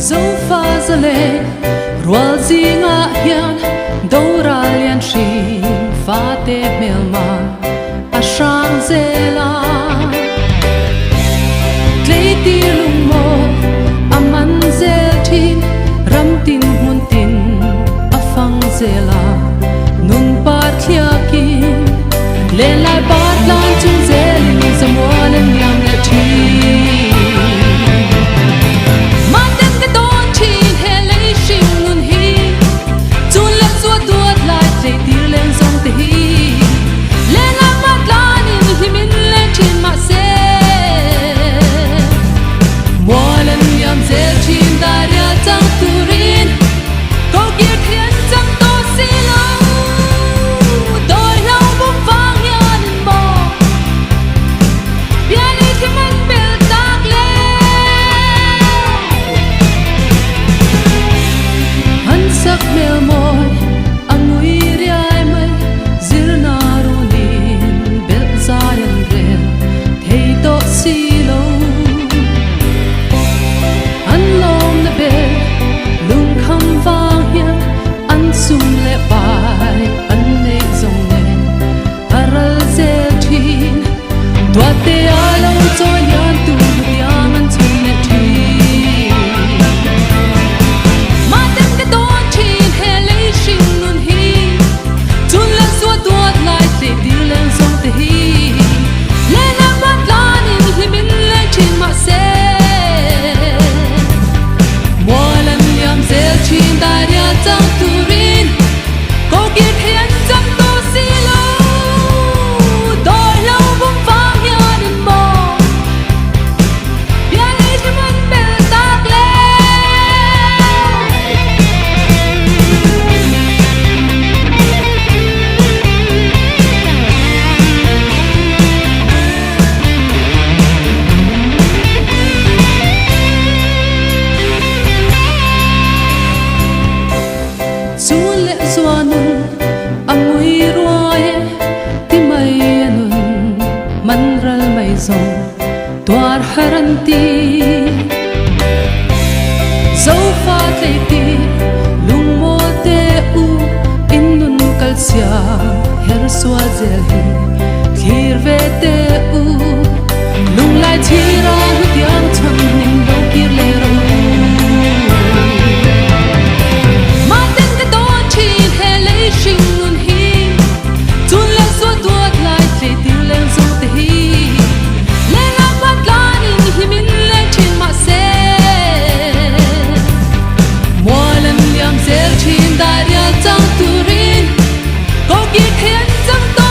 dấu pha ra lệ ruột gì ngã hiền đâu ra liền xin pha tê mèo mà sang dê la lấy tia lung mô aman dê tin ram tin mun tin afang dê la nun pat khia ki lên lại bát lan chung dê linh sa mua lên yang lệ thi Tuar haranti dấu pha tây ti lung mo te u innun kalsia her swa zel hi khir ve te u lung lai thira nu tiang chang ning do kir le ro ma ten te do chin he le shing nun hi tun le so tuat lai te ti le so te hi Hãy subscribe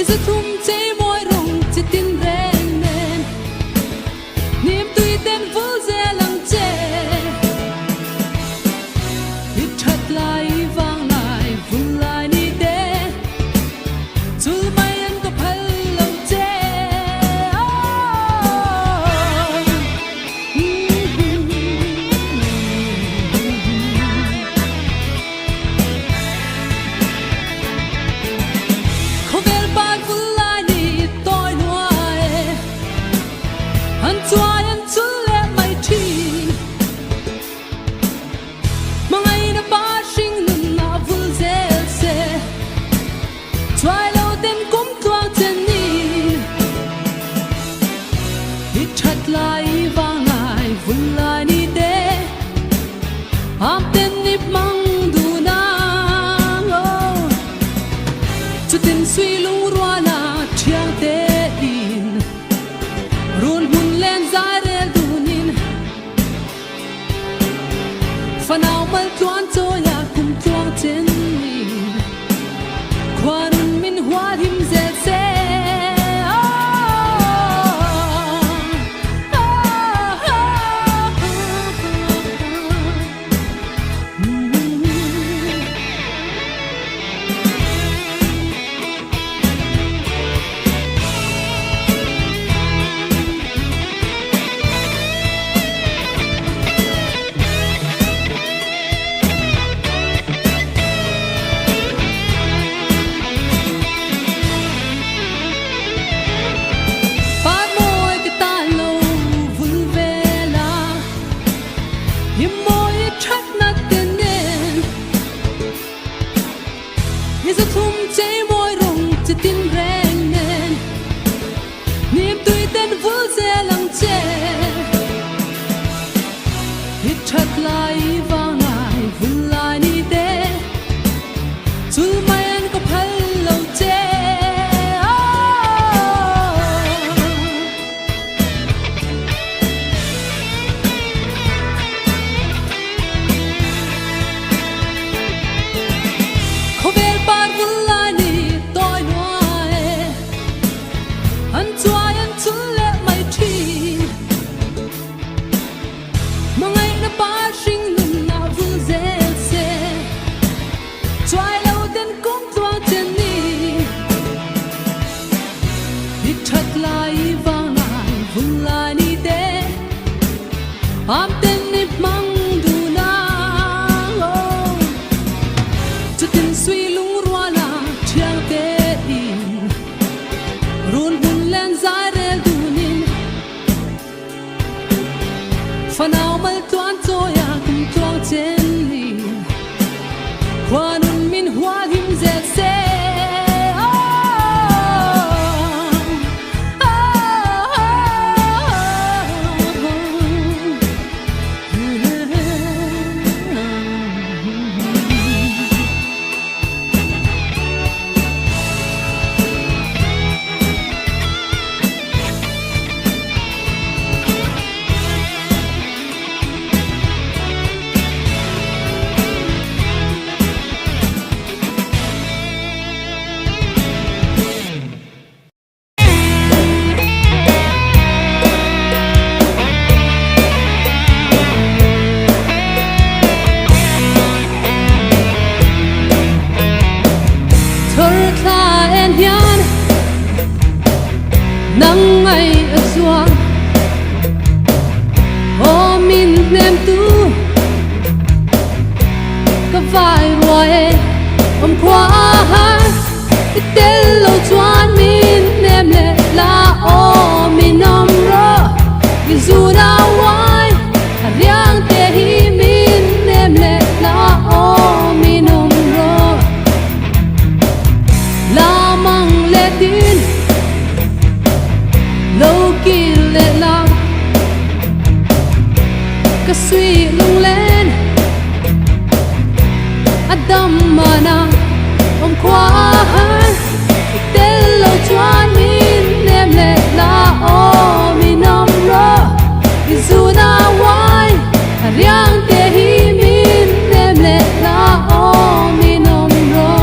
Is a thum chei moi rong chitin reng nen nim tui ten vul ze lang che it that lai vang lai vul lai ni de chul mai an ko phal lo che khovel bag vul lai ni toi nuai an chuai an chul le mai thi mangai na ba shing nun na vul zel se chuai lo den kum tuang chen ni it that lai vang lai vul lai ni de am ten nip mang du na chutin sui lung rua na thiang te in run hun len za rel du nin fanau mal tuan cho ya kum tuang chen ni kwan min hua him zel se Par moi ke ta lo vul vela him moi chat na ten nen is a thum chei moi rong chitin reng nen nim tui ten vul ze lang che it chat lai vang lai vul lai ni de chul mai an ko phal lo che khovel par vul lai ni toi nuai an chuai an chul le mai thi mangai na ba shing nun na vul zel se chuai lo den kum tuang chen ni it that lai vang lai vul lai ni de am ten nip mang du na chutin sui lung rua na thiang te in run hun len za rel du nin fanau mal tuan cho ya kum tuang chen ni kwan min hua him zel se thor tha en hian nang ai a suang o min nem tu ka vai roe om kwa ha tel lo chuan min nem le la o min nom ro ki zu na wai riang te hi min nem le la o min nom ro la mang le tin lo ki le la ka sui lung len adam mana om kwa tel lo chuan min nem le la o min nom ro ki zu na wai riang te hi min nem le la o min nom ro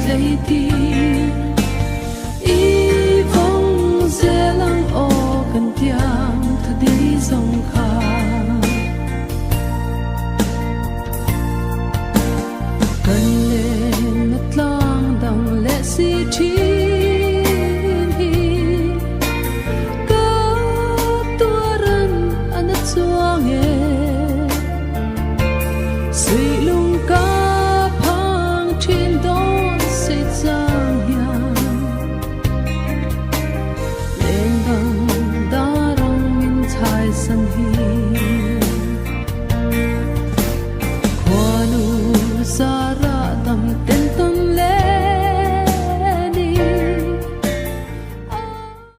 zei ti